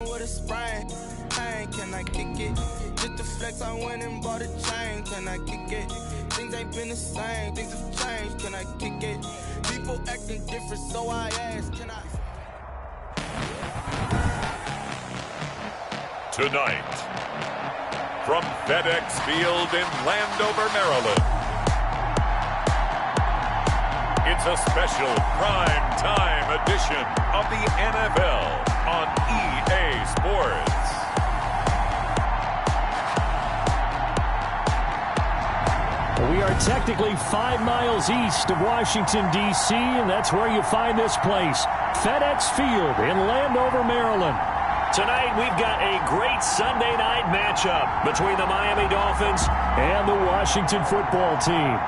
With a sprain, pain, can I kick it? Just the flex, I went and bought a chain, can I kick it? Things ain't been the same, things have changed, can I kick it? People acting different, so I ask, can I? Tonight, from FedEx Field in Landover, Maryland, it's a special prime time edition of the NFL on EA Sports. We are technically 5 miles east of Washington, D.C., and that's where you find this place, FedEx Field in Landover, Maryland. Tonight, we've got a great Sunday night matchup between the Miami Dolphins and the Washington football team.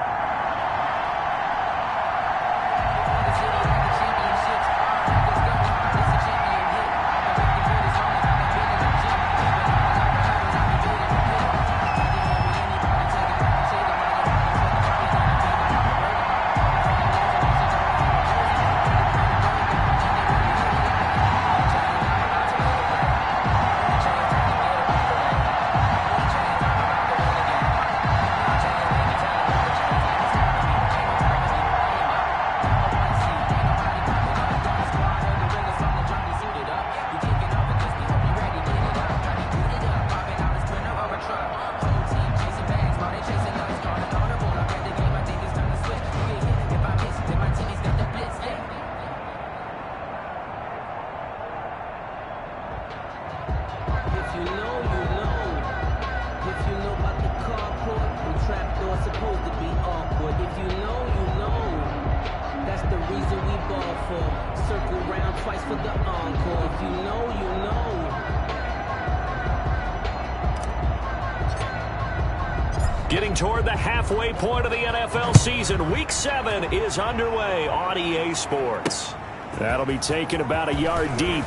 Getting toward the halfway point of the NFL season, Week 7 is underway on EA Sports. That'll be taken about a yard deep.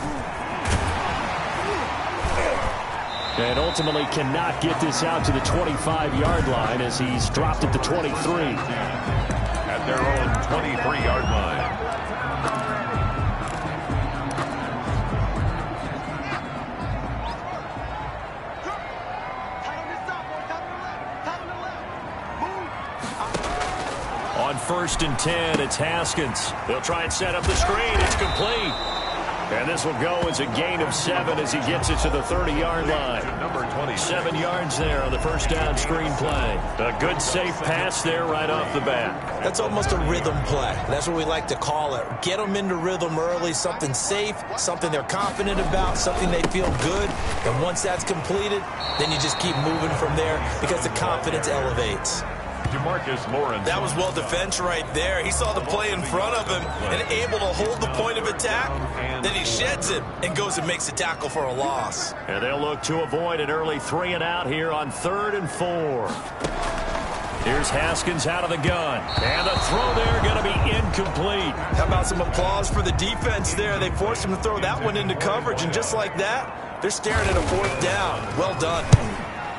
And ultimately cannot get this out to the 25-yard line as he's dropped at the 23. At their own 23-yard line. On 1st and 10, it's Haskins. They'll try and set up the screen. It's complete. And this will go as a gain of 7 as he gets it to the 30-yard line. 7 yards there on the first down screen play. A good, safe pass there right off the bat. That's almost a rhythm play. That's what we like to call it. Get them into rhythm early, something safe, something they're confident about, something they feel good. And once that's completed, then you just keep moving from there because the confidence elevates. That was well defense right there. He saw the play in front of him and able to hold the point of attack. Then he sheds it and goes and makes a tackle for a loss. And they'll look to avoid an early 3 and out here on 3rd and 4. Here's Haskins out of the gun. And the throw there going to be incomplete. How about some applause for the defense there? They forced him to throw that one into coverage, and just like that, they're staring at a 4th down. Well done.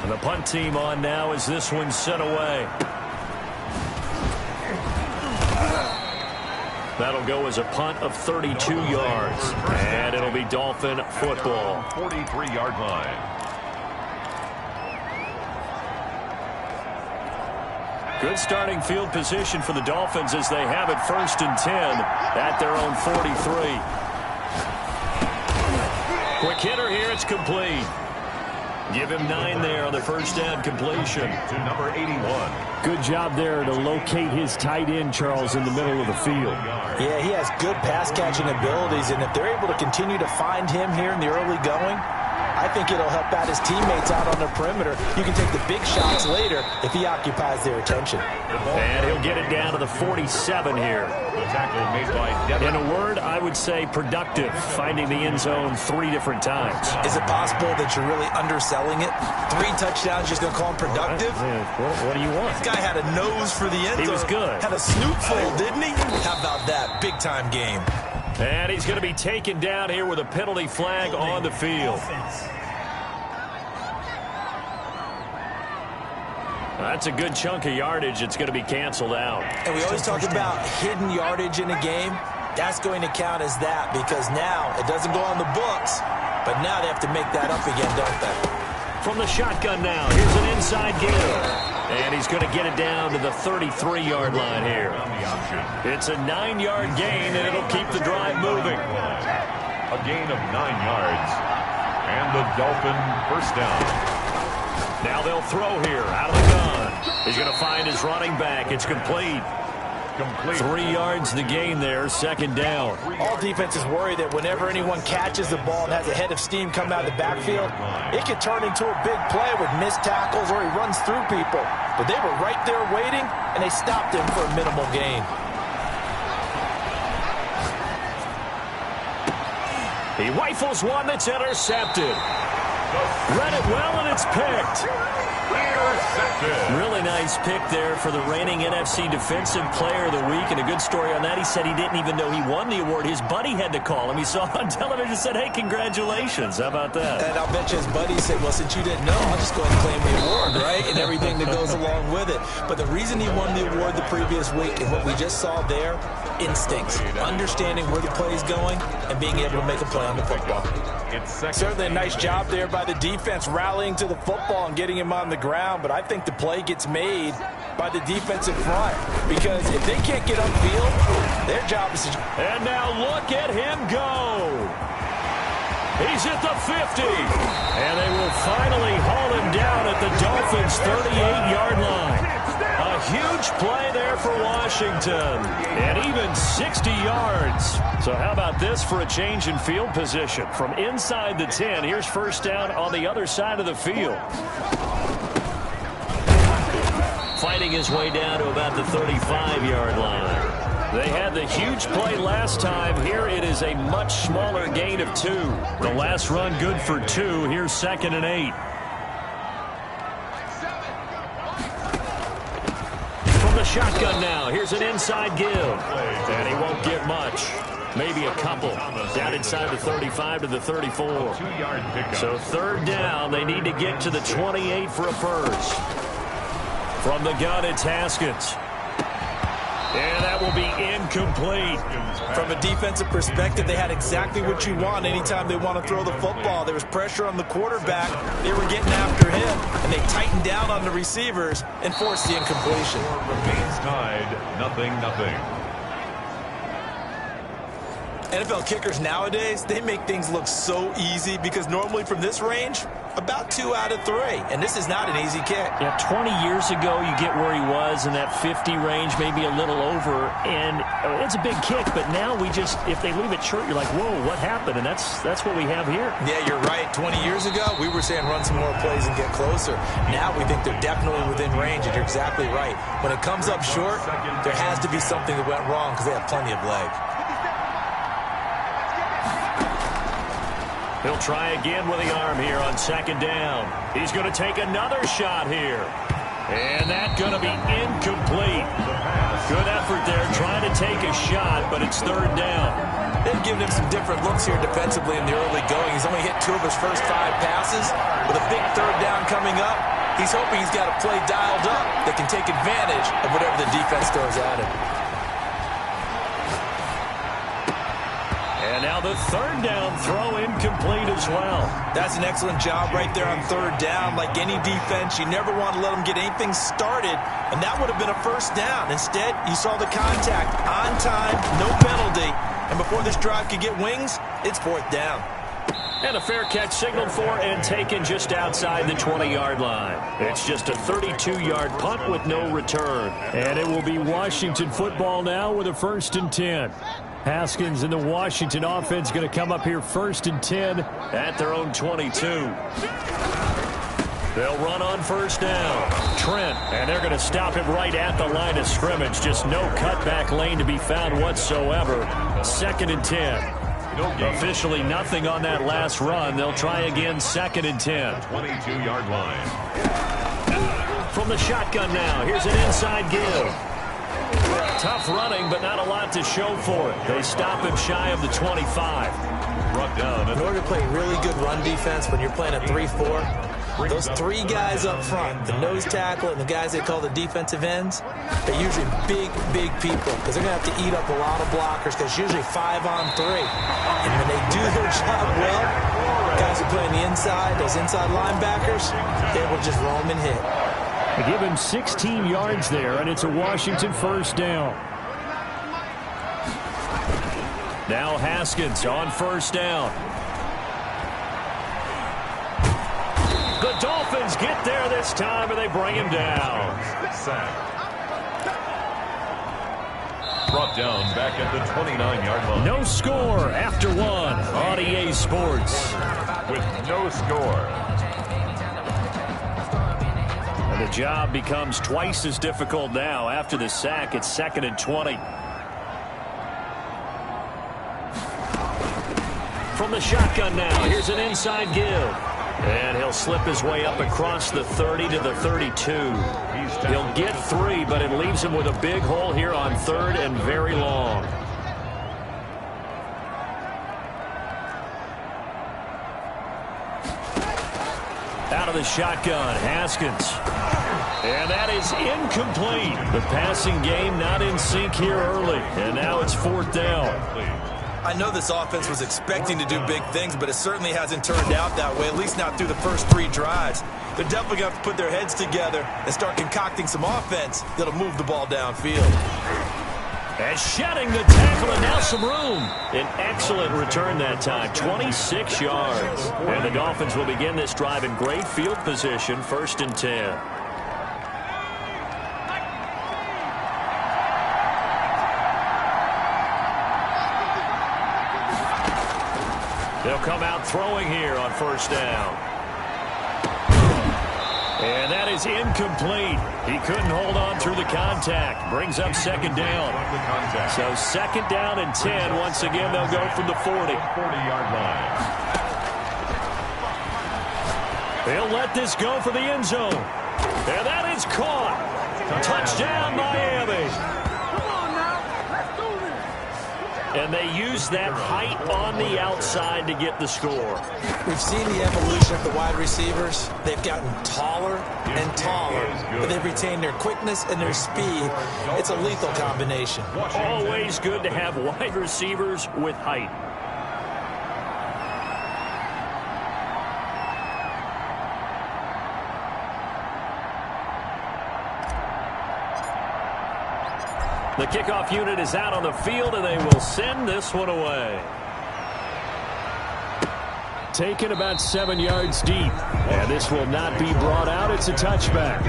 And the punt team on now as this one's set away. That'll go as a punt of 32 yards. And it'll be Dolphin football. 43-yard line. Good starting field position for the Dolphins as they have it 1st and 10 at their own 43. Quick hitter here. It's complete. Give him 9 there on the first down completion. To number 81. Good job there to locate his tight end, Charles, in the middle of the field. Yeah, he has good pass-catching abilities, and if they're able to continue to find him here in the early going, I think it'll help out his teammates out on the perimeter. You can take the big shots later if he occupies their attention. And he'll get it down to the 47 here. The tackle made by Devin. In a word, I would say productive, finding the end zone 3 different times. Is it possible that you're really underselling it? 3 touchdowns, just going to call him productive? What do you want? This guy had a nose for the end zone. He was good. Had a snootful, didn't he? How about that? Big-time game. And he's going to be taken down here with a penalty flag on the field. That's a good chunk of yardage. It's going to be canceled out. And we always talk about hidden yardage in a game. That's going to count as that because now it doesn't go on the books, But now they have to make that up again, don't they? From the shotgun now, here's an inside give. And he's going to get it down to the 33-yard line here. It's a 9-yard gain, and it'll keep the drive moving. A gain of 9 yards. And the Dolphin first down. Now they'll throw here out of the gun. He's going to find his running back. It's complete. 3 yards the gain there, second down. All defenses worry that whenever anyone catches the ball and has a head of steam come out of the backfield, it can turn into a big play with missed tackles or he runs through people. But they were right there waiting, and they stopped him for a minimal gain. He rifles one that's intercepted. Read it well, and it's picked. Really nice pick there for the reigning NFC Defensive Player of the Week, and a good story on that. He said he didn't even know he won the award. His buddy had to call him. He saw it on television and said, hey, congratulations. How about that? And I'll bet you his buddy said, well, since you didn't know, I'll just go ahead and claim the award, right? And everything that goes along with it. But the reason he won the award the previous week and what we just saw there, instincts, understanding where the play is going and being able to make a play on the football. Certainly a nice job there by the defense rallying to the football and getting him on the ground, but I think the play gets made by the defensive front because if they can't get upfield, their job is to... And now look at him go. He's at the 50, and they will finally haul him down at the Dolphins' 38-yard line. A huge play there for Washington, and even 60 yards. So how about this for a change in field position? From inside the 10, here's first down on the other side of the field. Fighting his way down to about the 35-yard line. They had the huge play last time. Here it is a much smaller gain of 2. The last run good for 2. Here's 2nd and 8. From the shotgun now. Here's an inside give. And he won't get much. Maybe a couple. Down inside the 35 to the 34. So third down. They need to get to the 28 for a first. From the gun, it's Haskins. And that will be incomplete. From a defensive perspective, they had exactly what you want anytime they want to throw the football. There was pressure on the quarterback. They were getting after him, and they tightened down on the receivers and forced the incompletion. Remains tied, 0-0. NFL kickers nowadays, they make things look so easy because normally from this range, about 2 out of 3. And this is not an easy kick. Yeah, 20 years ago, you get where he was in that 50 range, maybe a little over. And it's a big kick, but now we just, if they leave it short, you're like, whoa, what happened? And that's what we have here. Yeah, you're right. 20 years ago, we were saying run some more plays and get closer. Now we think they're definitely within range, and you're exactly right. When it comes up short, there has to be something that went wrong because they have plenty of leg. He'll try again with the arm here on 2nd down. He's going to take another shot here. And that's going to be incomplete. Good effort there trying to take a shot, but it's 3rd down. They've given him some different looks here defensively in the early going. He's only hit 2 of his first 5 passes. With a big 3rd down coming up, he's hoping he's got a play dialed up that can take advantage of whatever the defense throws at him. And now the 3rd down throw incomplete as well. That's an excellent job right there on 3rd down. Like any defense, you never want to let them get anything started, and that would have been a first down. Instead, you saw the contact on time, no penalty, and before this drive could get wings, it's 4th down. And a fair catch signaled for and taken just outside the 20-yard line. It's just a 32-yard punt with no return. And it will be Washington football now with a 1st and 10. Haskins and the Washington offense going to come up here 1st and 10 at their own 22. They'll run on 1st down. Trent, and they're going to stop him right at the line of scrimmage. Just no cutback lane to be found whatsoever. 2nd and 10. Officially nothing on that last run. They'll try again 2nd and 10. 22-yard line. From the shotgun now, here's an inside give. Tough running, but not a lot to show for it. They stop him shy of the 25. Brought down. In order to play really good run defense when you're playing a 3-4, those 3 guys up front, the nose tackle and the guys they call the defensive ends, they're usually big people because they're going to have to eat up a lot of blockers because it's usually 5 on 3. And when they do their job well, Guys who play on the inside, those inside linebackers, they will just roam and hit. They give him 16 yards there, and it's a Washington first down. Now Haskins on first down. The Dolphins get there this time, and they bring him down. Brought down back at the 29-yard line. No score after one on EA Sports. With no score. And the job becomes twice as difficult now. After the sack, it's 2nd and 20. From the shotgun now, here's an inside give. And he'll slip his way up across the 30 to the 32. He'll get 3, but it leaves him with a big hole here on 3rd and very long. Out of the shotgun, Haskins. And that is incomplete. The passing game not in sync here early. And now it's 4th down. I know this offense was expecting to do big things, but it certainly hasn't turned out that way, at least not through the first 3 drives. They're definitely going to have to put their heads together and start concocting some offense that'll move the ball downfield. And shedding the tackle, and now some room. An excellent return that time, 26 yards. And the Dolphins will begin this drive in great field position, 1st and 10. They'll come out throwing here on 1st down. And that is incomplete. He couldn't hold on through the contact. Brings up 2nd down. So 2nd down and 10. Once again, they'll go from the 40. 40-yard line. They'll let this go for the end zone. And that is caught. Touchdown, Miami. And they use that height on the outside to get the score. We've seen the evolution of the wide receivers. They've gotten taller and taller, but they've retained their quickness and their speed. It's a lethal combination. Always good to have wide receivers with height. The kickoff unit is out on the field, and they will send this one away. Taken about 7 yards deep. And this will not be brought out. It's a touchback.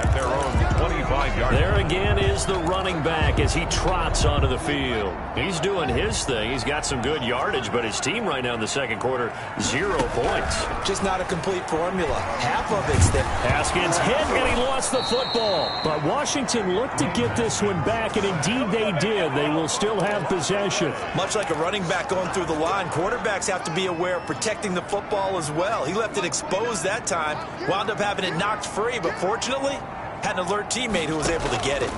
At their own 25-yard. There again is the running back as he trots onto the field. He's doing his thing. He's got some good yardage, but his team right now in the 2nd quarter, 0 points. Just not a complete formula. Half of it's there. Haskins hit, and he lost the football. But Washington looked to get this one back, and indeed they did. They will still have possession. Much like a running back going through the line, quarterbacks have to be aware of protecting the football as well. He left it exposed that time, wound up having it knocked free, but fortunately, had an alert teammate who was able to get it.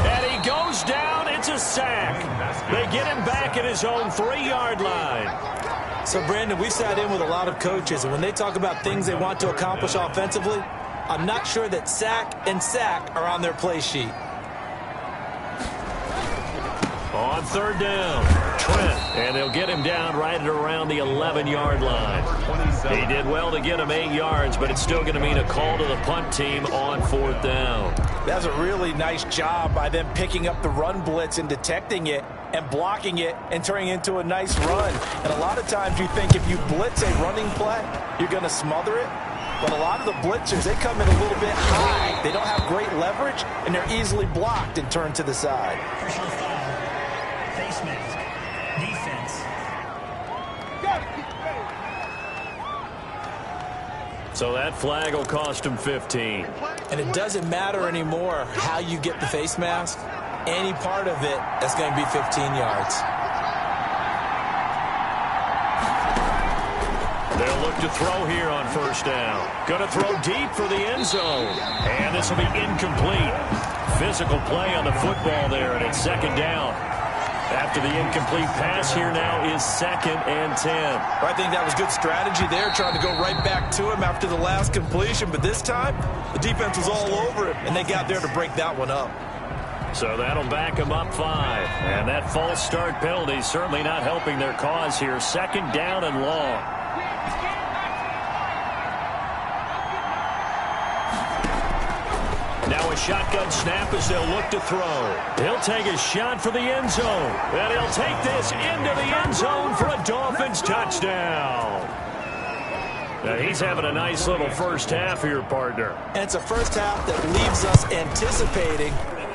And he goes down. It's a sack. They get him back at his own 3-yard line. So, Brandon, we sat in with a lot of coaches, and when they talk about things they want to accomplish offensively, I'm not sure that sack and sack are on their play sheet. On 3rd down, Trent, and they'll get him down right at around the 11-yard line. He did well to get him 8 yards, but it's still going to mean a call to the punt team on 4th down. That's a really nice job by them picking up the run blitz and detecting it and blocking it and turning it into a nice run. And a lot of times you think if you blitz a running play, you're going to smother it. But a lot of the blitzers, they come in a little bit high. They don't have great leverage, and they're easily blocked and turned to the side. Face mask. Defense. So that flag will cost him 15. And it doesn't matter anymore how you get the face mask. Any part of it, that's going to be 15 yards. They'll look to throw here on 1st down. Going to throw deep for the end zone. And this will be incomplete. Physical play on the football there, and it's 2nd down. After the incomplete pass, here now is 2nd and 10. I think that was good strategy there, trying to go right back to him after the last completion. But this time, the defense was all over him, and they got there to break that one up. So that'll back them up 5. And that false start penalty certainly not helping their cause here. 2nd down and long. Now a shotgun snap as they'll look to throw. He'll take a shot for the end zone. And he'll take this into the end zone for a Dolphins touchdown. Now he's having a nice little first half here, partner. And it's a first half that leaves us anticipating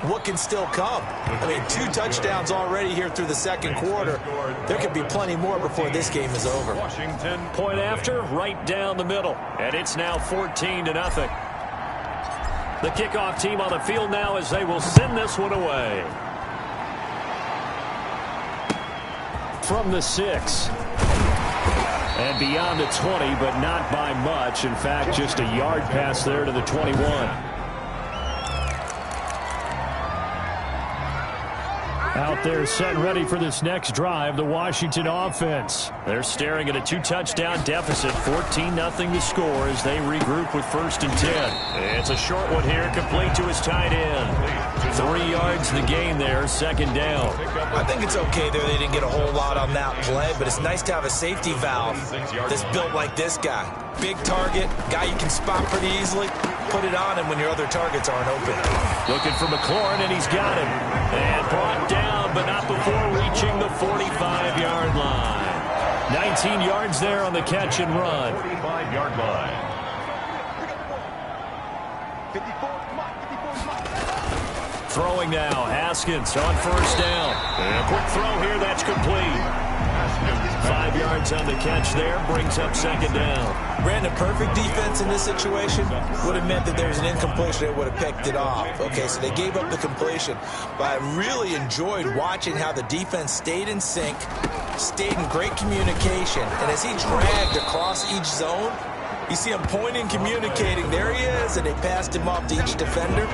what can still come. I mean, 2 touchdowns already here through the 2nd quarter. There could be plenty more before this game is over. Washington. Point after, right down the middle. And it's now 14-0. The kickoff team on the field now as they will send this one away. From the 6. And beyond the 20, but not by much. In fact, just a yard pass there to the 21. Out there set and ready for this next drive, the Washington offense. They're staring at a 2-touchdown deficit, 14-0 the score as they regroup with 1st and 10. It's a short one here, complete to his tight end. 3 yards the gain there, 2nd down. I think it's okay there. They didn't get a whole lot on that play, but it's nice to have a safety valve that's built like this guy. Big target, guy you can spot pretty easily. Put it on him when your other targets aren't open. Looking for McLaurin, and he's got him. And brought down, but not before reaching the 45-yard line. 19 yards there on the catch and run. 45-yard line. Throwing now, Haskins on 1st down. And a quick throw here, that's complete. 5 yards on the catch there, brings up 2nd down. Brandon, perfect defense in this situation would have meant that there was an incompletion that would have picked it off. Okay, so they gave up the completion. But I really enjoyed watching how the defense stayed in sync, stayed in great communication. And as he dragged across each zone, you see him pointing, communicating. There he is, and they passed him off to each defender.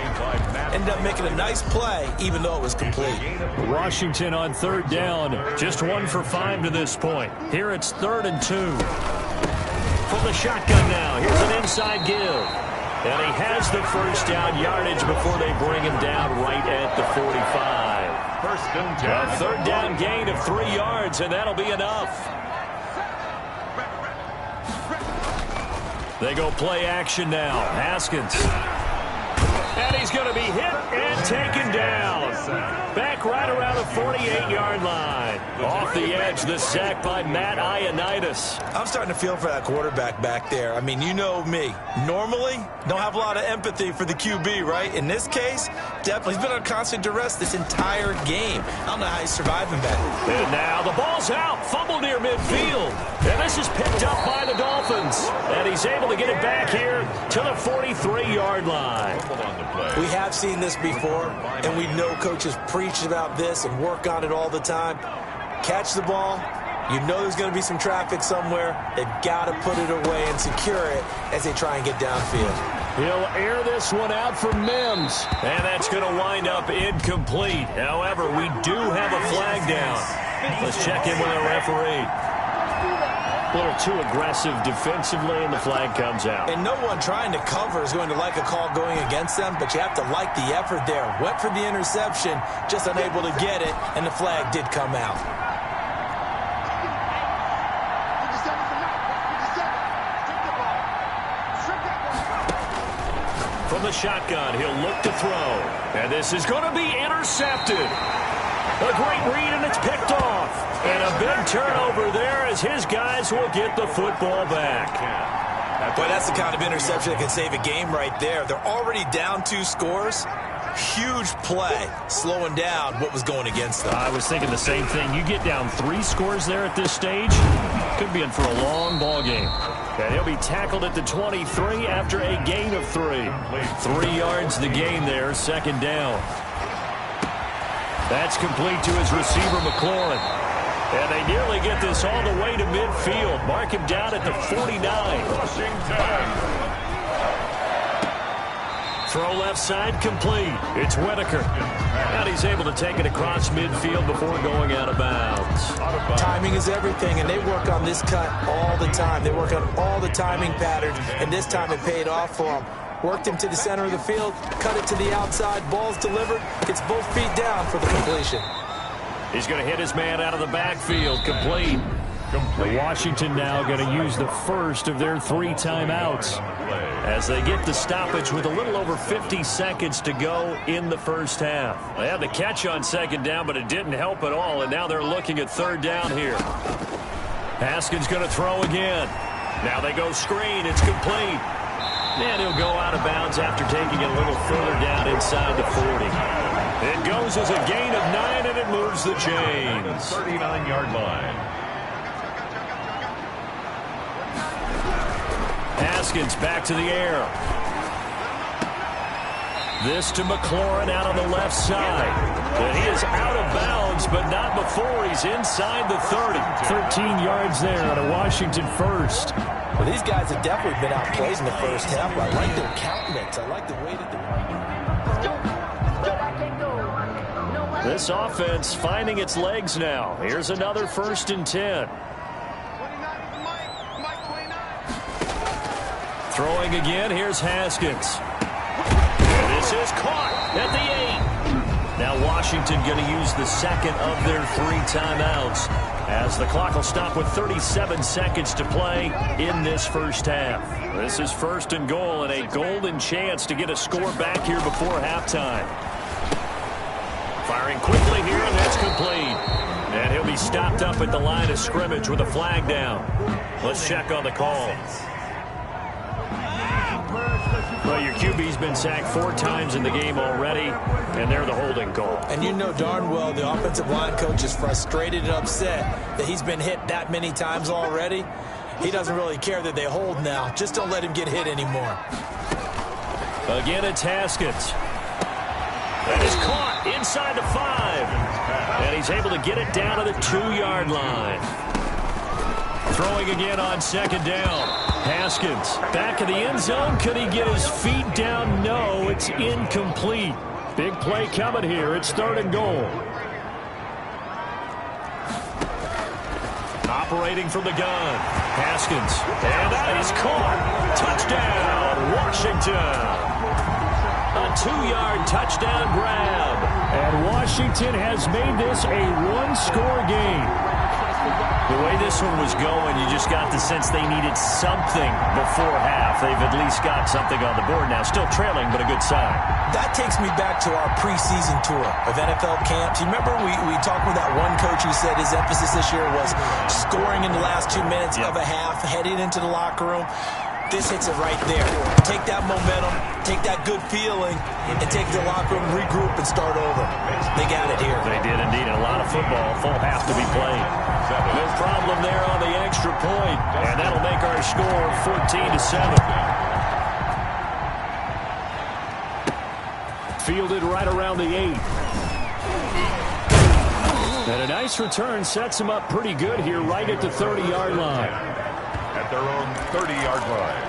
Ended up making a nice play, even though it was complete. Washington on 3rd down. Just 1 for 5 to this point. Here it's 3rd and 2. From the shotgun now. Here's an inside give. And he has the 1st down yardage before they bring him down right at the 45. 1st and 10. A 3rd down gain of 3 yards, and that'll be enough. They go play action now. Haskins. And he's going to be hit and taken down. Back right around the 48-yard line. Off the edge, the sack by Matt Ioannidis. I'm starting to feel for that quarterback back there. I mean, you know me. Normally, don't have a lot of empathy for the QB, right? In this case, definitely. He's been on constant duress this entire game. I don't know how he's surviving that. And now the ball's out. Fumble near midfield. And this is picked up by the Dolphins. And he's able to get it back here to the 43-yard line. We have seen this before, and we know coaches preach about this and work on it all the time. Catch the ball. You know there's going to be some traffic somewhere. They've got to put it away and secure it as they try and get downfield. He'll air this one out for Mims. And that's going to wind up incomplete. However, we do have a flag down. Let's check in with our referee. A little too aggressive defensively, and the flag comes out. And no one trying to cover is going to like a call going against them, but you have to like the effort there. Went for the interception, just unable to get it, and the flag did come out. From the shotgun, he'll look to throw. And this is going to be intercepted. A great read, and it's picked off. And a big turnover there as his guys will get the football back. Boy, that's the kind of interception that can save a game right there. They're already down 2 scores. Huge play, slowing down what was going against them. I was thinking the same thing. You get down 3 scores there at this stage, could be in for a long ball game. And he'll be tackled at the 23 after a gain of 3. 3 yards the gain there, 2nd down. That's complete to his receiver, McLaurin. And they nearly get this all the way to midfield. Mark him down at the 49. Throw left side complete. It's Whitaker. And he's able to take it across midfield before going out of bounds. Timing is everything, and they work on this cut all the time. They work on all the timing patterns, and this time it paid off for them. worked him to the center of the field, cut it to the outside, ball's delivered, gets both feet down for the completion. He's going to hit his man out of the backfield, complete. Washington now going to use the first of their 3 timeouts as they get the stoppage with a little over 50 seconds to go in the first half. They had the catch on second down, but it didn't help at all, and now they're looking at third down here. Haskins going to throw again. Now they go screen. It's complete. And he'll go out of bounds after taking it a little further down inside the 40. It goes as a gain of 9, and it moves the chains. 39-yard line. Haskins back to the air. This to McLaurin out on the left side. And he is out of bounds, but not before he's inside the 30. 13 yards there on a Washington first. Well, these guys have definitely been outplayed in the first half. I like their countenance. I like the way that they're... This offense finding its legs now. Here's another 1st and 10. Throwing again, here's Haskins. And this is caught at the 8. Now Washington going to use the second of their 3 timeouts as the clock will stop with 37 seconds to play in this first half. This is 1st and goal and a golden chance to get a score back here before halftime. Firing quickly here, and that's complete. And he'll be stopped up at the line of scrimmage with a flag down. Let's check on the call. Well, your QB's been sacked 4 times in the game already, and they're the holding call. And you know darn well the offensive line coach is frustrated and upset that he's been hit that many times already. He doesn't really care that they hold now. Just don't let him get hit anymore. Again, it's Haskins. That is caught inside the 5. And he's able to get it down to the 2-yard line. Throwing again on second down. Haskins back in the end zone. Could he get his feet down? No, it's incomplete. Big play coming here. It's 3rd and goal. Operating from the gun. Haskins. And that is caught. Touchdown, Washington. A 2-yard touchdown grab. And Washington has made this a 1-score game. The way this one was going, you just got the sense they needed something before half. They've at least got something on the board now. Still trailing, but a good sign. That takes me back to our preseason tour of NFL camps. You remember we talked with that one coach who said his emphasis this year was scoring in the last 2 minutes of a half, heading into the locker room. This hits it right there. Take that momentum, take that good feeling, and take the locker room, regroup, and start over. They got it here. They did indeed. A lot of football, full half to be played. No problem there on the extra point, and that'll make our score 14-7. Fielded right around the 8. And a nice return sets him up pretty good here right at the 30-yard line. At their own 30-yard line.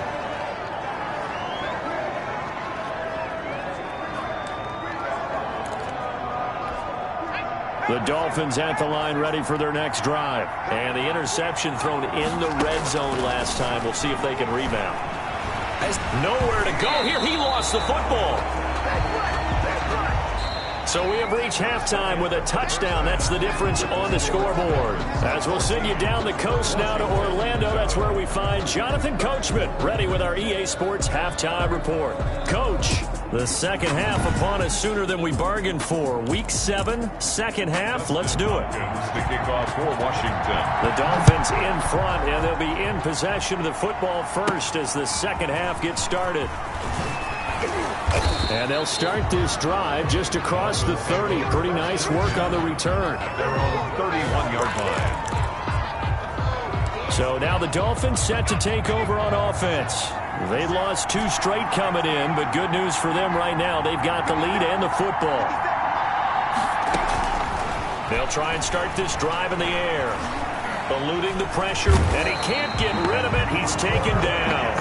The Dolphins at the line ready for their next drive. And the interception thrown in the red zone last time. We'll see if they can rebound. Nowhere to go here. He lost the football. So we have reached halftime with a touchdown. That's the difference on the scoreboard. As we'll send you down the coast now to Orlando, that's where we find Jonathan Coachman, ready with our EA Sports Halftime Report. Coach, the second half upon us sooner than we bargained for. Week 7, second half. Let's do it. The kickoff for Washington. The Dolphins in front, and they'll be in possession of the football first as the second half gets started. And they'll start this drive just across the 30. Pretty nice work on the return. Their own 31-yard line. So now the Dolphins set to take over on offense. They've lost 2 straight coming in, but good news for them right now. They've got the lead and the football. They'll try and start this drive in the air. Eluding the pressure, and he can't get rid of it. He's taken down.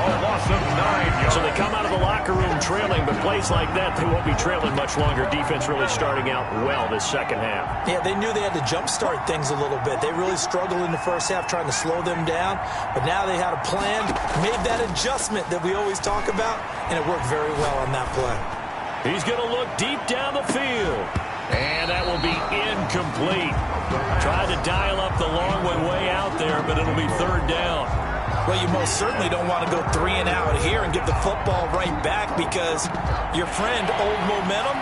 A loss of 9 yards. So they come out of the locker room trailing, but plays like that, they won't be trailing much longer. Defense really starting out well this second half. Yeah, they knew they had to jumpstart things a little bit. They really struggled in the first half trying to slow them down, but now they had a plan, made that adjustment that we always talk about, and it worked very well on that play. He's going to look deep down the field. And that will be incomplete. Tried to dial up the long way out there, but it'll be third down. Well, you most certainly don't want to go 3 and out here and give the football right back, because your friend, Old Momentum,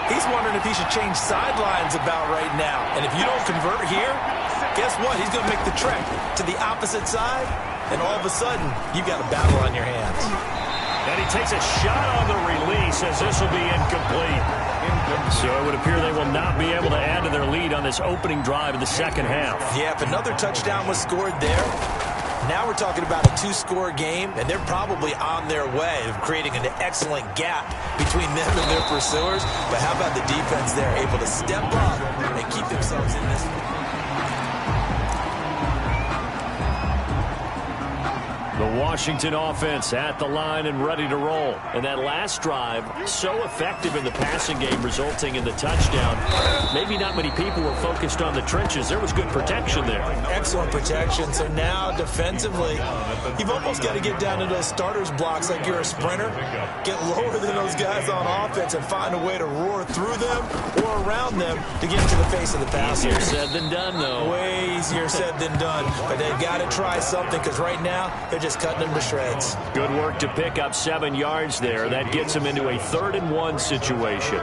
he's wondering if he should change sidelines about right now. And if you don't convert here, guess what? He's going to make the trek to the opposite side, and all of a sudden, you've got a battle on your hands. And he takes a shot on the release as this will be incomplete. So it would appear they will not be able to add to their lead on this opening drive of the second half. Yeah, if another touchdown was scored there, now we're talking about a 2-score game, and they're probably on their way of creating an excellent gap between them and their pursuers. But how about the defense there, able to step up and keep themselves in this one? The Washington offense at the line and ready to roll. And that last drive, so effective in the passing game, resulting in the touchdown. Maybe not many people were focused on the trenches. There was good protection there. Excellent protection. So now, defensively, you've almost got to get down to those starters blocks like you're a sprinter. Get lower than those guys on offense and find a way to roar through them or around them to get into the face of the passer. Easier said than done, though. Way easier said than done. But they've got to try something, because right now, they're just cutting them to shreds. Good work to pick up 7 yards there. That gets them into a 3rd-and-1 situation.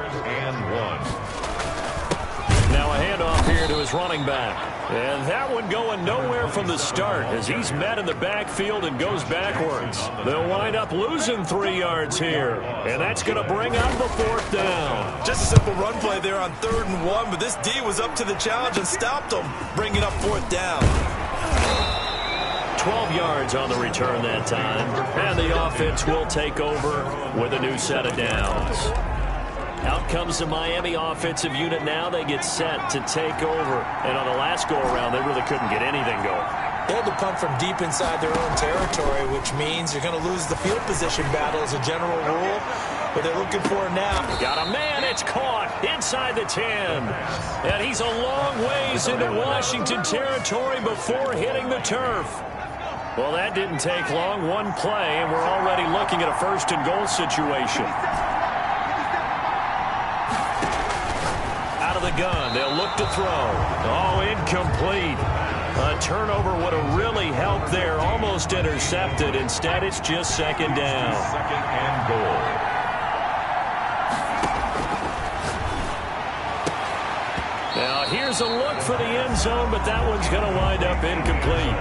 Now a handoff here to his running back. And that one going nowhere from the start as he's met in the backfield and goes backwards. They'll wind up losing 3 yards here. And that's going to bring up the 4th down. Just a simple run play there on 3rd and 1, but this D was up to the challenge and stopped them, bringing up 4th down. 12 yards on the return that time. And the offense will take over with a new set of downs. Out comes the Miami offensive unit now. They get set to take over. And on the last go-around, they really couldn't get anything going. They had to punt from deep inside their own territory, which means you're going to lose the field position battle as a general rule. But they're looking for it now. Got a man. It's caught inside the 10. And he's a long ways into Washington territory before hitting the turf. Well, that didn't take long. One play, and we're already looking at a 1st-and-goal situation. Out of the gun. They'll look to throw. Oh, incomplete. A turnover would have really helped there. Almost intercepted. Instead, it's just 2nd down. 2nd and goal. Now, here's a look for the end zone, but that one's going to wind up incomplete.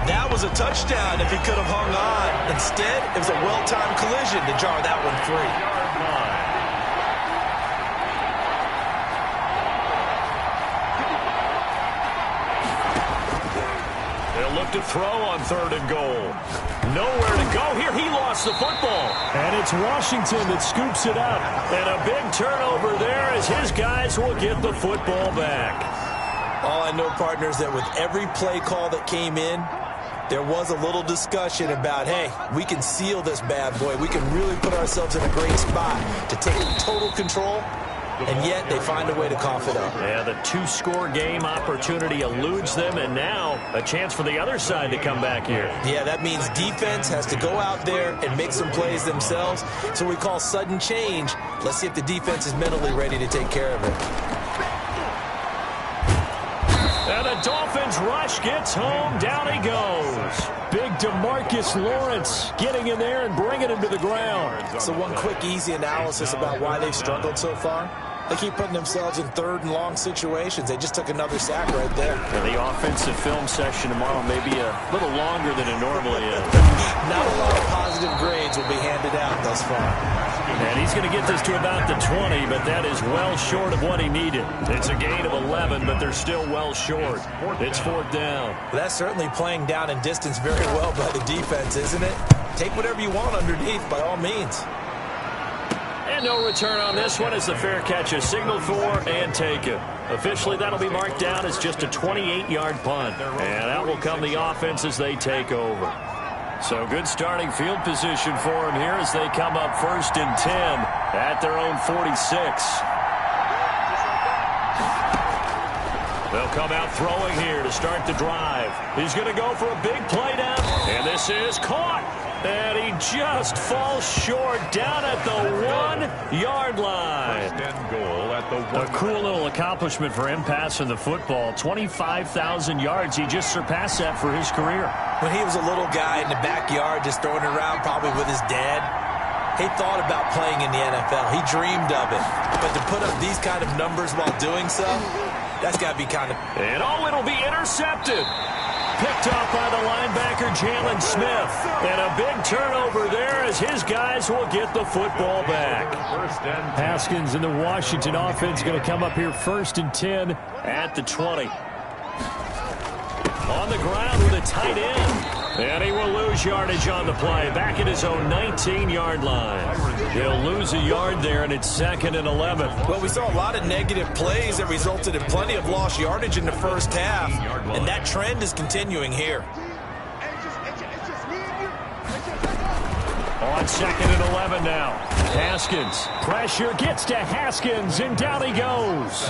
That was a touchdown if he could have hung on. Instead, it was a well-timed collision to jar that one free. They'll look to throw on 3rd and goal. Nowhere to go here. He lost the football. And it's Washington that scoops it up. And a big turnover there as his guys will get the football back. All I know, partners, that with every play call that came in, there was a little discussion about, hey, we can seal this bad boy. We can really put ourselves in a great spot to take total control, and yet they find a way to cough it up. Yeah, the 2-score game opportunity eludes them, and now a chance for the other side to come back here. Yeah, that means defense has to go out there and make some plays themselves. So we call sudden change. Let's see if the defense is mentally ready to take care of it. And the Dolphins rush gets home. Down he goes. Big DeMarcus Lawrence getting in there and bringing him to the ground. So one quick, easy analysis about why they've struggled so far. They keep putting themselves in 3rd and long situations. They just took another sack right there. And the offensive film session tomorrow may be a little longer than it normally is. Not a lot of positive grades will be handed out thus far. And he's going to get this to about the 20, but that is well short of what he needed. It's a gain of 11, but they're still well short. It's 4th down. Well, that's certainly playing down in distance very well by the defense, isn't it? Take whatever you want underneath, by all means. And no return on this one as the fair catch is signaled for and taken. Officially, that'll be marked down as just a 28-yard punt. And out will come the offense as they take over. So good starting field position for them here as they come up 1st and 10 at their own 46. They'll come out throwing here to start the drive. He's going to go for a big play down. And this is caught. And he just falls short down at the 1-yard line. First and goal at the 1. A cool little accomplishment for him passing the football. 25,000 yards. He just surpassed that for his career. When he was a little guy in the backyard just throwing it around probably with his dad, he thought about playing in the NFL. He dreamed of it. But to put up these kind of numbers while doing so, that's got to be kind of... And it'll be intercepted. Picked up by the linebacker, Jalen Smith. And a big turnover there as his guys will get the football back. Haskins and the Washington offense going to come up here 1st and 10 at the 20. On the ground with a tight end. And he will lose yardage on the play. Back at his own 19-yard line. He'll lose a yard there, and it's 2nd and 11. Well, we saw a lot of negative plays that resulted in plenty of lost yardage in the first half. And that trend is continuing here. On 2nd and 11 now. Haskins. Pressure gets to Haskins, and down he goes.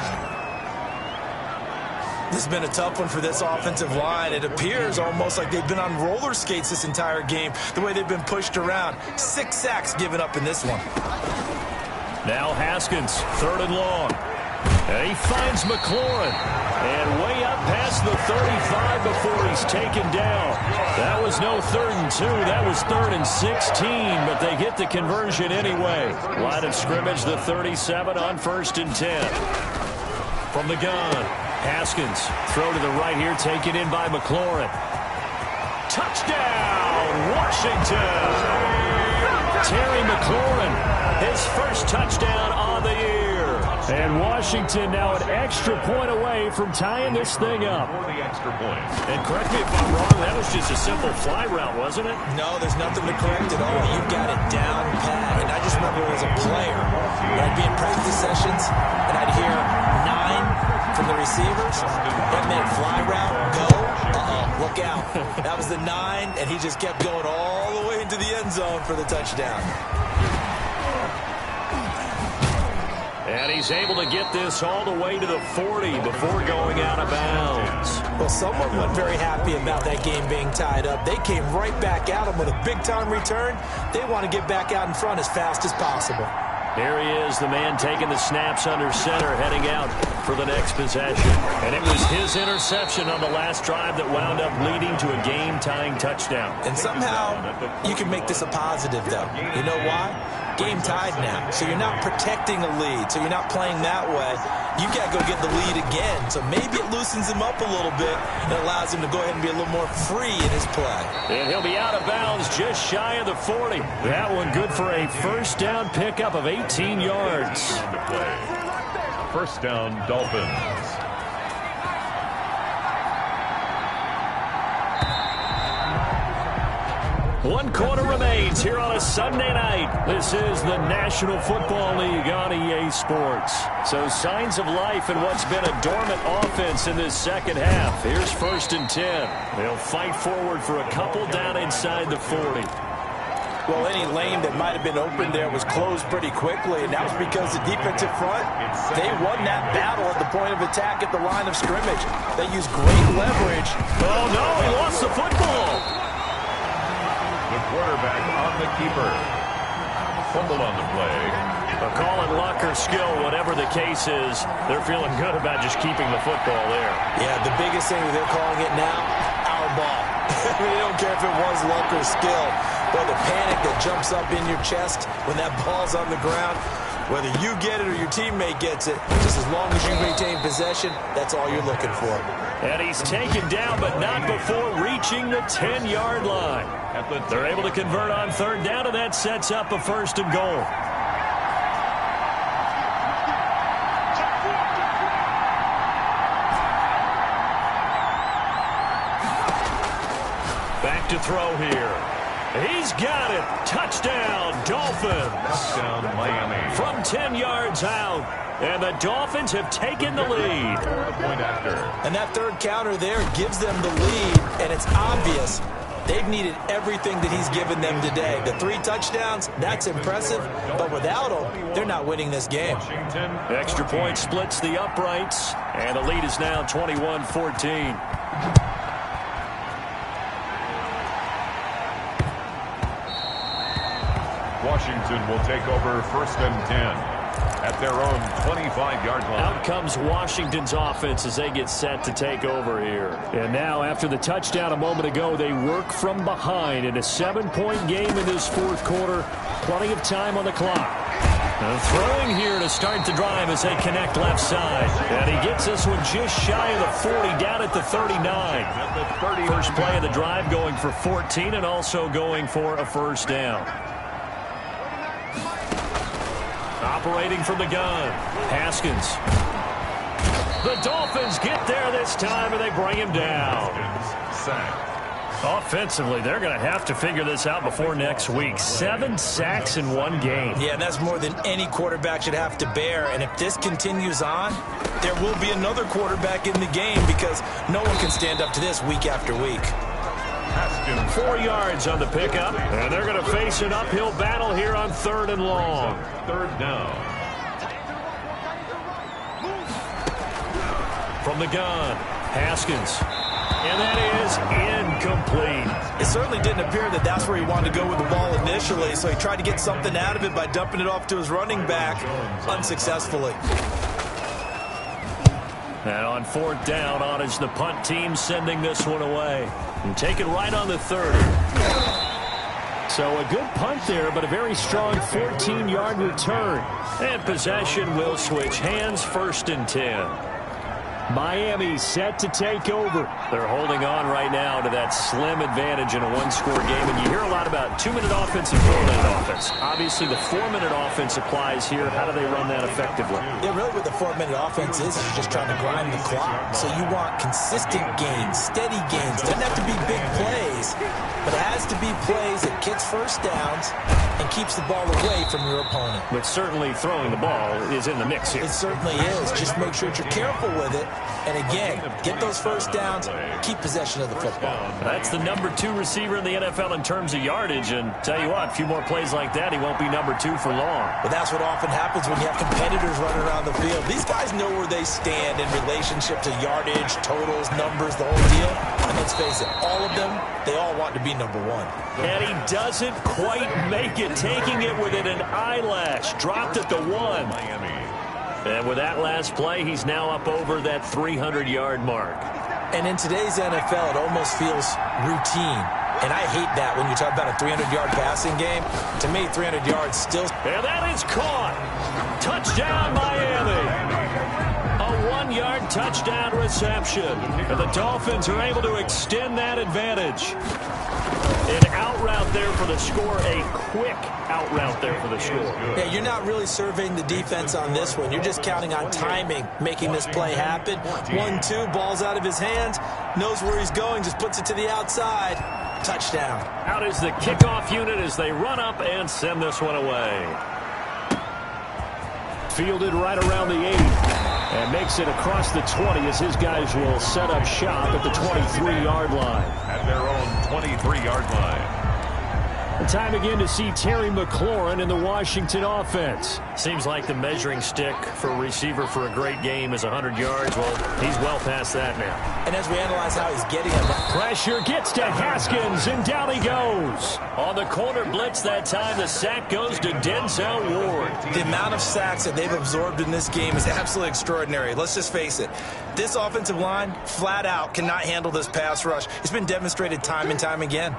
This has been a tough one for this offensive line. It appears almost like they've been on roller skates this entire game, the way they've been pushed around. 6 sacks given up in this one. Now Haskins, 3rd and long. And he finds McLaurin. And way up past the 35 before he's taken down. That was no 3rd and 2. That was 3rd and 16, but they get the conversion anyway. Line of scrimmage, the 37 on 1st and 10. From the gun. Haskins, throw to the right here, taken in by McLaurin. Touchdown, Washington! Terry McLaurin, his first touchdown on the year. And Washington now an extra point away from tying this thing up. For the extra point. And correct me if I'm wrong, that was just a simple fly route, wasn't it? No, there's nothing to correct at all. You've got it down pat. And I just remember as a player, when I'd be in practice sessions, and I'd hear 9 from the receivers. That meant fly route, go. Uh-oh, look out. That was the 9, and he just kept going all the way into the end zone for the touchdown. And he's able to get this all the way to the 40 before going out of bounds. Well, someone wasn't very happy about that game being tied up. They came right back at him with a big-time return. They want to get back out in front as fast as possible. Here he is, the man taking the snaps under center, heading out for the next possession. And it was his interception on the last drive that wound up leading to a game-tying touchdown. And somehow, you can make this a positive, though. You know why? Game tied now. So you're not protecting a lead. So you're not playing that way. You got to go get the lead again. So maybe it loosens him up a little bit and allows him to go ahead and be a little more free in his play. And he'll be out of bounds just shy of the 40. That one good for a first down pickup of 18 yards. First down, Dolphins. One quarter remains here on a Sunday night. This is the National Football League on EA Sports. So signs of life in what's been a dormant offense in this second half. Here's 1st and 10. They'll fight forward for a couple down inside the 40. Well, any lane that might have been open there was closed pretty quickly, and that was because the defensive front, they won that battle at the point of attack at the line of scrimmage. They used great leverage. Oh, no, he lost the football. The quarterback on the keeper. Fumble on the play. A call in luck or skill, whatever the case is, they're feeling good about just keeping the football there. Yeah, the biggest thing that they're calling it now, our ball. They don't care if it was luck or skill. But the panic that jumps up in your chest when that ball's on the ground, whether you get it or your teammate gets it, just as long as you maintain possession, that's all you're looking for. And he's taken down, but not before reaching the 10-yard line. They're able to convert on 3rd down, and that sets up a 1st and goal. Back to throw here. He's got it. Touchdown, Dolphins. Touchdown, Miami. From 10 yards out. And the Dolphins have taken the lead. The point after. And that third counter there gives them the lead, and it's obvious They've needed everything that he's given them today. The 3 touchdowns, that's impressive, but without him, they're not winning this game. Extra point splits the uprights, and the lead is now 21-14. Washington will take over 1st and 10 at their own 25-yard line. Out comes Washington's offense as they get set to take over here. And now, after the touchdown a moment ago, they work from behind in a 7-point game in this 4th quarter. Plenty of time on the clock. Throwing here to start the drive as they connect left side. And he gets this one just shy of the 40, down at the 39. First play of the drive going for 14 and also going for a first down. Operating from the gun, Haskins. The Dolphins get there this time, and they bring him down. Offensively, they're going to have to figure this out before next week. 7 sacks in one game. Yeah, and that's more than any quarterback should have to bear. And if this continues on, there will be another quarterback in the game because no one can stand up to this week after week. 4 yards on the pickup, and they're going to face an uphill battle here on 3rd and long. 3rd down. From the gun, Haskins. And that is incomplete. It certainly didn't appear that that's where he wanted to go with the ball initially, so he tried to get something out of it by dumping it off to his running back unsuccessfully. And on 4th down, on is the punt team sending this one away. And take it right on the 30. So a good punt there, but a very strong 14-yard return. And possession will switch hands, 1st and 10. Miami set to take over. They're holding on right now to that slim advantage in a 1-score game. And you hear a lot about 2-minute offense and 4-minute offense. Obviously, the 4-minute offense applies here. How do they run that effectively? Yeah, really what the 4-minute offense is you're just trying to grind the clock. So you want consistent gains, steady gains. Doesn't have to be big plays, but it has to be plays that gets first downs and keeps the ball away from your opponent. But certainly throwing the ball is in the mix here. It certainly is. Just make sure that you're careful with it. And again, get those first downs, keep possession of the football. That's the number 2 receiver in the NFL in terms of yardage. And tell you what, a few more plays like that, he won't be number 2 for long. But that's what often happens when you have competitors running around the field. These guys know where they stand in relationship to yardage, totals, numbers, the whole deal. And let's face it, all of them, they all want to be number 1. And he doesn't quite make it, taking it within an eyelash. Dropped at the 1. And with that last play, he's now up over that 300-yard mark. And in today's NFL, it almost feels routine. And I hate that when you talk about a 300-yard passing game. To me, 300 yards still. And that is caught. Touchdown, Miami. A 1-yard touchdown reception. And the Dolphins are able to extend that advantage. An out route there for the score, a quick out route there for the score. Yeah, you're not really surveying the defense on this one. You're just counting on timing, making this play happen. 1-2, ball's out of his hands, knows where he's going, just puts it to the outside. Touchdown. Out is the kickoff unit as they run up and send this one away. Fielded right around the 8. And makes it across the 20 as his guys will set up shop at the 23-yard line. At their own 23-yard line. Time again to see Terry McLaurin in the Washington offense. Seems like the measuring stick for a receiver for a great game is 100 yards. Well, he's well past that now. And as we analyze how he's getting him. Pressure gets to Haskins, and down he goes. On the corner blitz that time, the sack goes to Denzel Ward. The amount of sacks that they've absorbed in this game is absolutely extraordinary. Let's just face it. This offensive line, flat out, cannot handle this pass rush. It's been demonstrated time and time again.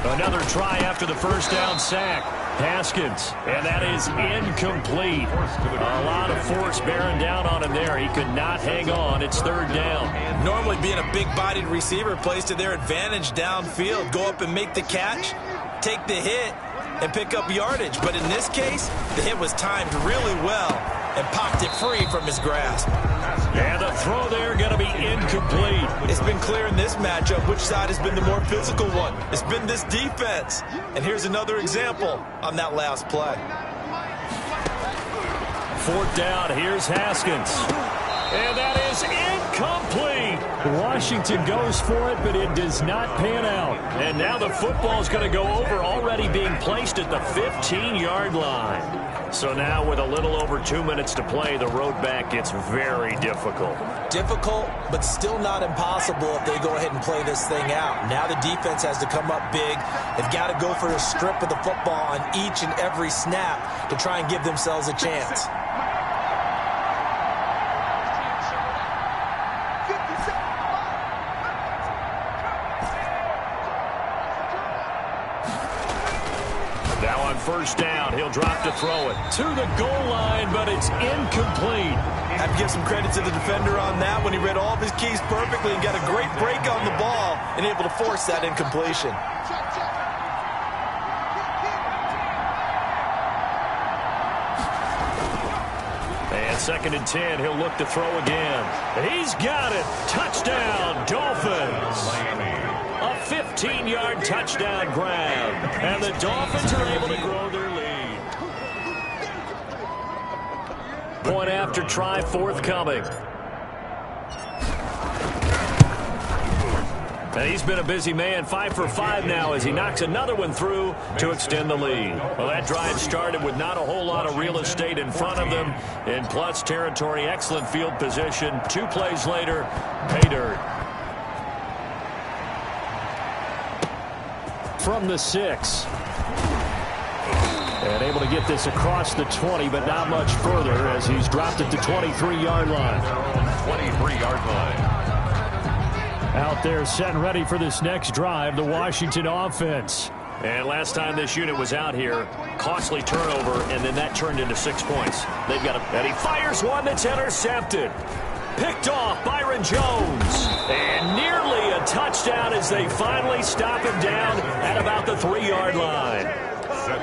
Another try after the first down sack. Haskins, and that is incomplete. A lot of force bearing down on him there. He could not hang on. It's 3rd down. Normally being a big-bodied receiver plays to their advantage downfield. Go up and make the catch, take the hit, and pick up yardage. But in this case, the hit was timed really well and popped it free from his grasp. And the throw there going to be incomplete. It's been clear in this matchup which side has been the more physical one. It's been this defense. And here's another example on that last play. 4th down, here's Haskins. And that is incomplete. Washington goes for it, but it does not pan out. And now the football is going to go over, already being placed at the 15-yard line. So now with a little over 2 minutes to play, the road back gets very difficult. Difficult, but still not impossible if they go ahead and play this thing out. Now the defense has to come up big. They've got to go for a strip of the football on each and every snap to try and give themselves a chance. First down, he'll drop to throw it to the goal line, but it's incomplete. I have to give some credit to the defender on that when he read all of his keys perfectly and got a great break on the ball and able to force that incompletion. And 2nd and 10, he'll look to throw again. He's got it. Touchdown, Dolphins. A 15-yard touchdown grab. And the Dolphins are able to grow their lead. Point after try forthcoming. And he's been a busy man, 5 for 5 now as he knocks another one through to extend the lead. Well, that drive started with not a whole lot of real estate in front of them. In plus territory, excellent field position. 2 plays later, pay dirt. From the 6. And able to get this across the 20, but not much further as he's dropped it to 23-yard line. 23-yard line. Out there set and ready for this next drive, the Washington offense. And last time this unit was out here, costly turnover, and then that turned into 6 points. They've got and he fires one that's intercepted. Picked off Byron Jones. And nearly a touchdown as they finally stop him down at about the 3-yard line.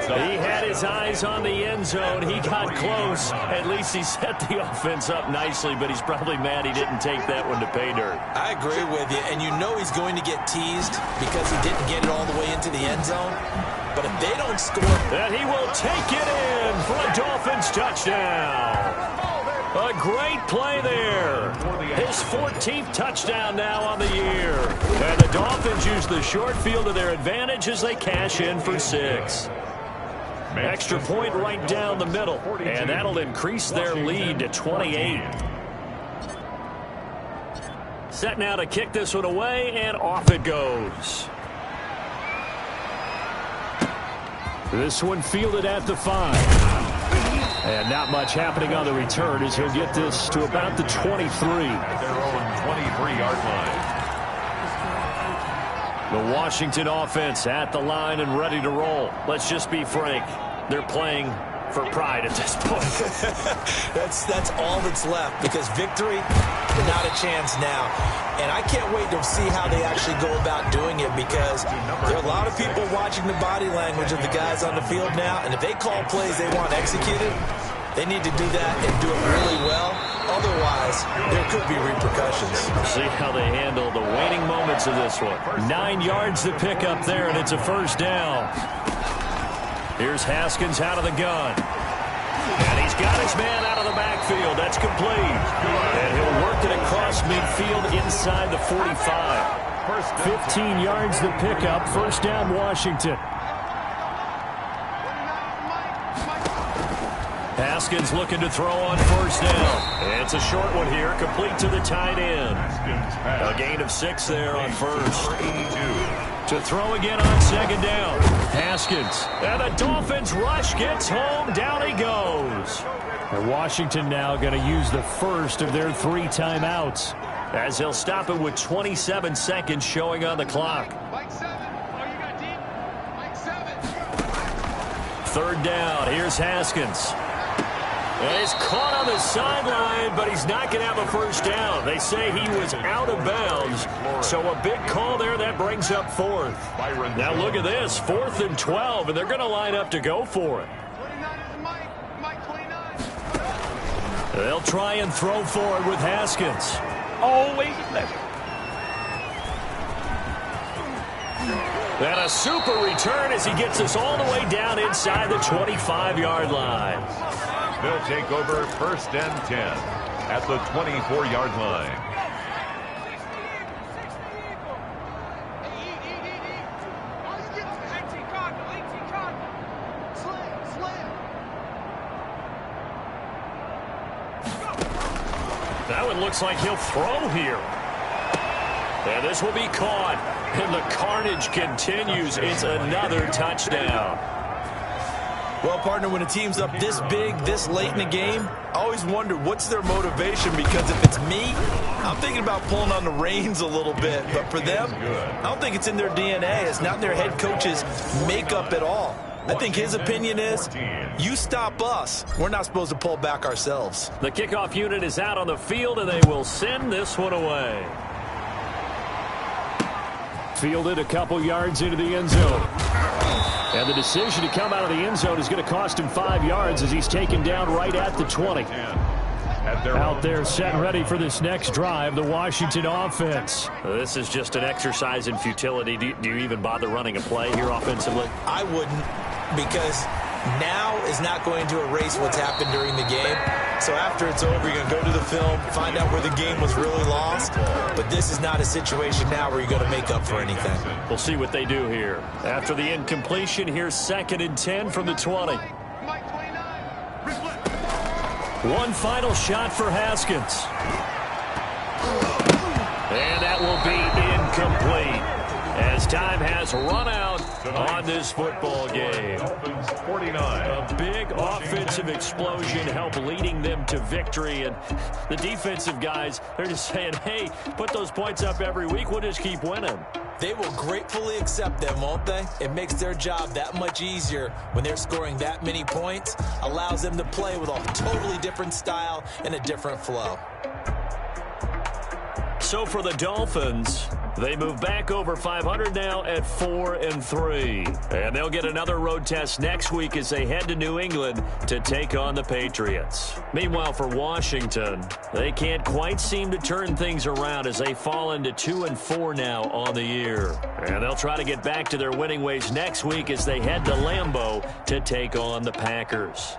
He had his eyes on the end zone. He got close. At least he set the offense up nicely, but he's probably mad he didn't take that one to pay dirt. I agree with you, and you know he's going to get teased because he didn't get it all the way into the end zone. But if they don't score... Then he will take it in for a Dolphins touchdown. A great play there. His 14th touchdown now on the year. And the Dolphins use the short field to their advantage as they cash in for 6. Extra point right down the middle. And that'll increase their lead to 28. Set now to kick this one away, and off it goes. This one fielded at the 5. And not much happening on the return as he'll get this to about the 23. At their own 23-yard line. The Washington offense at the line and ready to roll. Let's just be frank. They're playing for pride at this point. that's all that's left because victory, not a chance now. And I can't wait to see how they actually go about doing it because there are a lot of people watching the body language of the guys on the field now. And if they call plays they want executed, they need to do that and do it really well. Otherwise, there could be repercussions. See how they handle the waning moments of this one. 9 yards to pick up there, and it's a first down. Here's Haskins out of the gun. And he's got his man out of the backfield. That's complete. And he'll work it across midfield inside the 45. 15 yards to pick up. First down, Washington. Haskins looking to throw on first down. And it's a short one here, complete to the tight end. A gain of 6 there on first. To throw again on second down. Haskins. And the Dolphins rush gets home. Down he goes. And Washington now going to use the first of their 3 timeouts as they'll stop it with 27 seconds showing on the clock. Third down. Here's Haskins. And he's caught on the sideline, but he's not going to have a first down. They say he was out of bounds. So a big call there. That brings up 4th. Now look at this. 4th and 12, and they're going to line up to go for it. They'll try and throw forward with Haskins. Always left. And a super return as he gets us all the way down inside the 25-yard line. They'll take over first and 10. at the 24-yard line. That one looks like he'll throw here. And this will be caught. And the carnage continues. It's another touchdown. Well, partner, when a team's up this big, this late in the game, I always wonder what's their motivation, because if it's me, I'm thinking about pulling on the reins a little bit. But for them, I don't think it's in their DNA. It's not in their head coach's makeup at all. I think his opinion is, you stop us, we're not supposed to pull back ourselves. The kickoff unit is out on the field, and they will send this one away. Fielded a couple yards into the end zone. And the decision to come out of the end zone is going to cost him 5 yards as he's taken down right at the 20. Out there set and ready for this next drive, the Washington offense. This is just an exercise in futility. Do you even bother running a play here offensively? I wouldn't, because now is not going to erase what's happened during the game. So after it's over, you're going to go to the film, find out where the game was really lost. But this is not a situation now where you're going to make up for anything. We'll see what they do here. After the incompletion, here's 2nd and 10 from the 20. One final shot for Haskins. And that will be incomplete, as time has run out on this football game. A big offensive explosion helped leading them to victory. And the defensive guys, they're just saying, hey, put those points up every week. We'll just keep winning. They will gratefully accept them, won't they? It makes their job that much easier when they're scoring that many points. Allows them to play with a totally different style and a different flow. So for the Dolphins, they move back over 500 now at 4-3. And they'll get another road test next week as they head to New England to take on the Patriots. Meanwhile, for Washington, they can't quite seem to turn things around as they fall into 2-4 now on the year. And they'll try to get back to their winning ways next week as they head to Lambeau to take on the Packers.